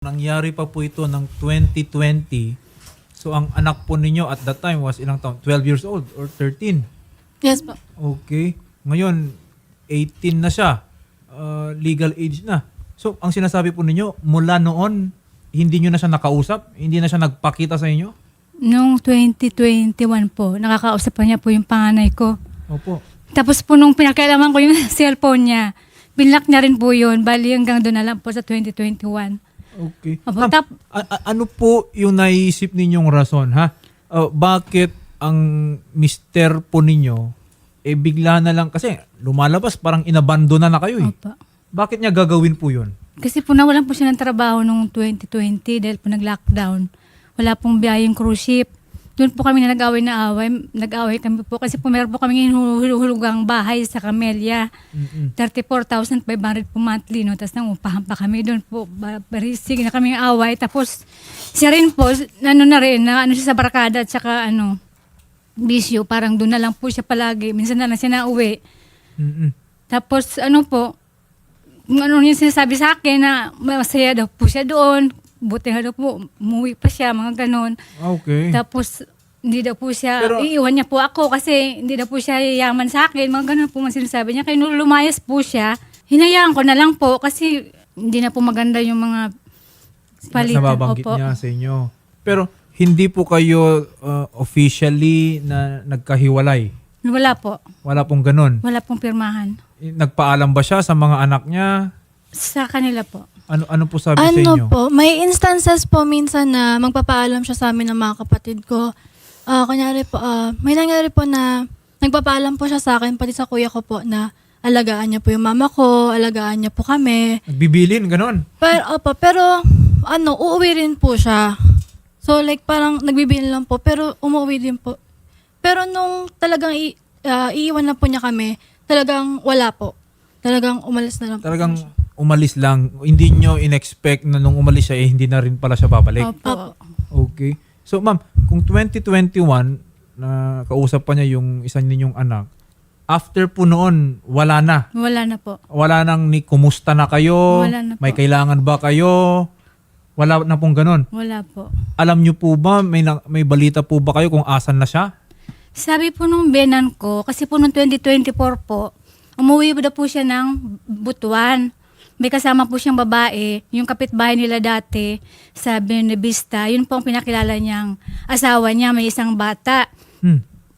Nangyari pa po ito ng 2020. So ang anak po ninyo at that time was ilang taon? 12 years old or 13? Yes po. Okay. Ngayon, 18 na siya. Legal age na. So ang sinasabi po ninyo, mula noon, hindi nyo na siya nakausap? Hindi na siya nagpakita sa inyo? Noong 2021 po, nakakausap pa niya po yung panganay ko. Opo. Tapos po nung pinakailaman ko yung cellphone niya, binlock niya rin po yun. Bali hanggang doon na lang po sa 2021. Okay. Opo, Ma'am, ano po yung naisip ninyong rason, ha? Bakit ang mister po ninyo, bigla na lang, kasi lumalabas, parang inabandona na kayo eh. Opo. Bakit niya gagawin po yun? Kasi po nawalan po siya ng trabaho noong 2020 dahil po nag-lockdown. Wala pong biyayang cruise ship. Doon po kami na nag-away kami po kasi po meron po kami hulugang bahay sa Camellia. 34,500 po monthly, no? Tapos nangupahan pa kami doon po. Barisig na kaming away. Tapos siya rin po, ano siya sa barkada at saka bisyo. Parang doon na lang po siya palagi. Minsan na lang siya nauwi. Tapos kung ano yung sinasabi sa akin na masaya daw po siya doon. Buti na daw po, umuwi pa siya, mga ganon. Okay. Tapos, hindi daw po siya, Pero, iiwan niya po ako kasi hindi daw po siya yayaman sa akin. Mga ganon po ang sinasabi niya. Kaya nung lumayas po siya, hinayaan ko na lang po kasi hindi na po maganda yung mga palitan. nababanggit Opo. niya sa inyo. Pero, hindi po kayo officially na nagkahiwalay? Wala po. Wala pong ganun? Wala pong pirmahan. Nagpaalam ba siya sa mga anak niya? Sa kanila po. Ano po sabi sa inyo? Po, may instances po minsan na magpapaalam siya sa amin ng mga kapatid ko. Kunyari po, may nangyari po na nagpapaalam po siya sa akin, pati sa kuya ko po, na alagaan niya po yung mama ko, alagaan niya po kami. Nagbibilin, ganun? Pero uuwi rin po siya. So like parang nagbibilin lang po, pero umuwi din po. Pero nung talagang iiwan na po niya kami, talagang wala po. Talagang umalis na lang po. Talagang umalis lang. Hindi nyo in-expect na nung umalis siya, hindi na rin pala siya babalik. Opo. Okay. So ma'am, kung 2021, na kausap pa niya yung isa ninyong anak, after po noon, wala na. Wala na po. Wala nang ni kumusta na kayo? Wala na po. May kailangan ba kayo? Wala na pong ganun. Wala po. Alam niyo po ba, may balita po ba kayo kung asan na siya? Sabi po nung benan ko, kasi po nung 2024 po, umuwi po na po siya ng Butuan. May kasama po siyang babae, yung kapitbahay nila dati sa Benevista. Yun po ang pinakilala niyang asawa niya, may isang bata.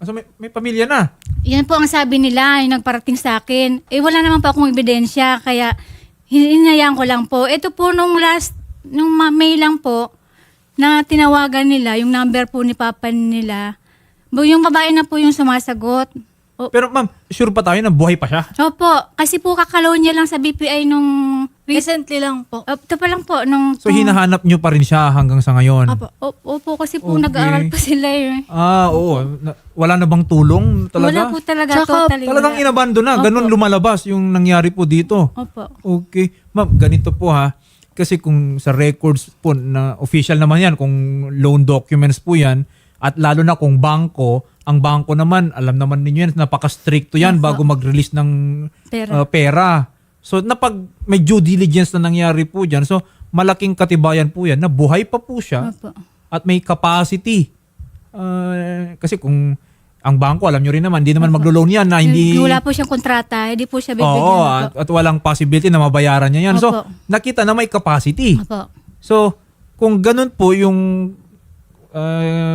So may pamilya na. Yan po ang sabi nila, yung nagparating sa akin. Wala naman po akong ebidensya, kaya hinayaan ko lang po. Ito po nung May lang po, na tinawagan nila, yung number po ni Papa nila. Yung babae na po yung sumasagot. Pero ma'am, sure pa tayo na buhay pa siya? Opo, kasi po kakalaw niya lang sa BPI nung... Recently lang po. Ito pa lang po. Nung, So hinahanap niyo pa rin siya hanggang sa ngayon? Opo, kasi po Okay. nag-aaral pa sila eh. Oo. Wala na bang tulong talaga? Wala po talaga. Tsaka, Totally Talagang wala. inabando na. Ganun Opo. lumalabas yung nangyari po dito. Opo. Okay. Ma'am, ganito po ha. Kasi kung sa records po na official naman yan, kung loan documents po yan, at lalo na kung bangko, ang bangko naman, alam naman ninyo yan, napaka-stricto yan Opo. bago mag-release ng Pera. pera. So, may due diligence na nangyari po dyan. So, malaking katibayan po yan na buhay pa po siya Opo. at may capacity. Kasi kung ang bangko, alam nyo rin naman, hindi naman maglo-loan yan na hindi... Wala po siyang kontrata, hindi po siya bibigyan. Oo, Opo. at walang possibility na mabayaran niya yan. So, Opo. nakita na may capacity. Opo. So, kung ganun po yung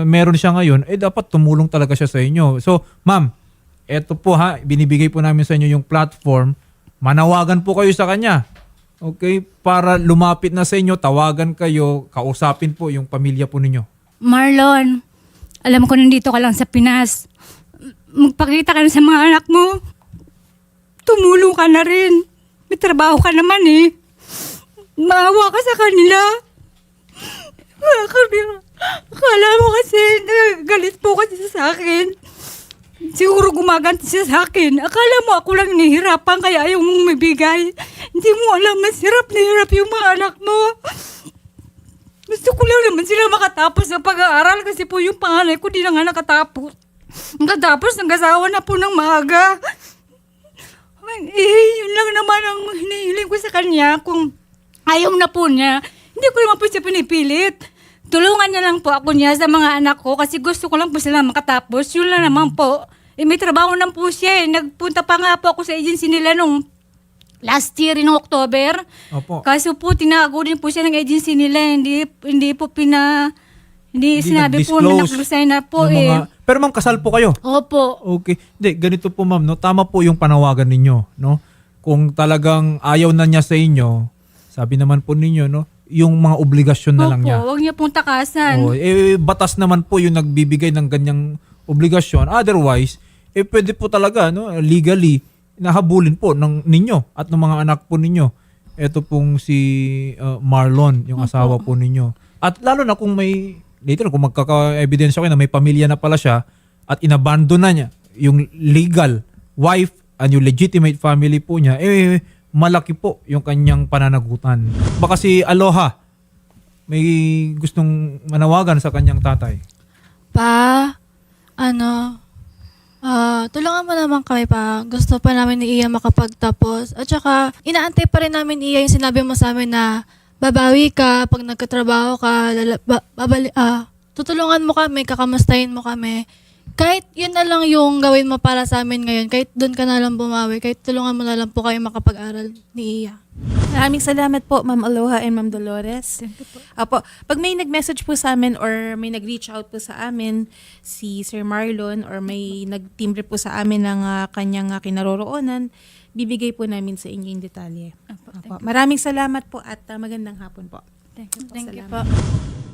meron siya ngayon, dapat tumulong talaga siya sa inyo. So, ma'am, eto po ha, binibigay po namin sa inyo yung platform. Manawagan po kayo sa kanya. Okay? Para lumapit na sa inyo, tawagan kayo, kausapin po yung pamilya po ninyo. Marlon, alam ko nandito ka lang sa Pinas. Magpakita ka na sa mga anak mo. Tumulong ka na rin. May trabaho ka naman eh. Maawa ka sa kanila. Akala mo kasi galit po kasi sa akin. Siguro gumaganti siya sa akin. Akala mo ako lang nahihirapan kaya ayaw mong mabigay. Hindi mo alam, masirap na hirap yung mga anak mo. Gusto ko lang naman sila makatapos sa pag-aaral kasi po yung panganay ko di na nga nakatapos. Nakatapos, nag-asawa na po ng maaga. Yun lang naman ang hinihiling ko sa kanya. Kung ayaw na po niya, Hindi ko naman po siya pinipilit. Tulungan niya lang po ako niya sa mga anak ko kasi gusto ko lang po sila makatapos. Yun lang naman po. May trabaho naman po siya. Nagpunta pa nga po ako sa agency nila nung last year, noong October. Opo. Kaso po, tinago din po siya ng agency nila. Hindi po hindi sinabi po na nag-resign na po ng mga- Pero ma'am, kasal po kayo? Opo. Okay. Hindi, ganito po ma'am, no? Tama po yung panawagan ninyo, no? Kung talagang ayaw na niya sa inyo, sabi naman po ninyo, no? Yung mga obligasyon na lang niya. Opo, huwag niya pong takasan. Batas naman po yung nagbibigay ng ganyang obligasyon. Otherwise, pwede po talaga, no? Legally, nahabulin po ninyo at ng mga anak po ninyo. Ito pong si Marlon, yung asawa po ninyo. At lalo na kung may later kung magkaka-evidensya kayo na may pamilya na pala siya at inabandon na niya yung legal wife and yung legitimate family po niya, malaki po yung kanyang pananagutan. Baka si Aloha may gustong manawagan sa kanyang tatay. Tulungan mo naman kami pa. Gusto pa namin ni Iya makapagtapos. At saka, inaantay pa rin namin Iya yung sinabi mo sa amin na babawi ka pag nagkatrabaho ka, tutulungan mo kami, kakamustahin mo kami. Kahit yun na lang yung gawin mo para sa amin ngayon, kahit doon ka na lang bumawi, kahit tulungan mo na lang po kayo makapag-aral ni Iya. Maraming salamat po, Ma'am Aloha and Ma'am Dolores. Apo, pag may nag-message po sa amin or may nag-reach out po sa amin si Sir Marlon or may nag-timbre po sa amin ng kanyang kinaroroonan, bibigay po namin sa inyo yung detalye. Apo. Maraming salamat po at magandang hapon po. Thank you. Thank you Salamat. po.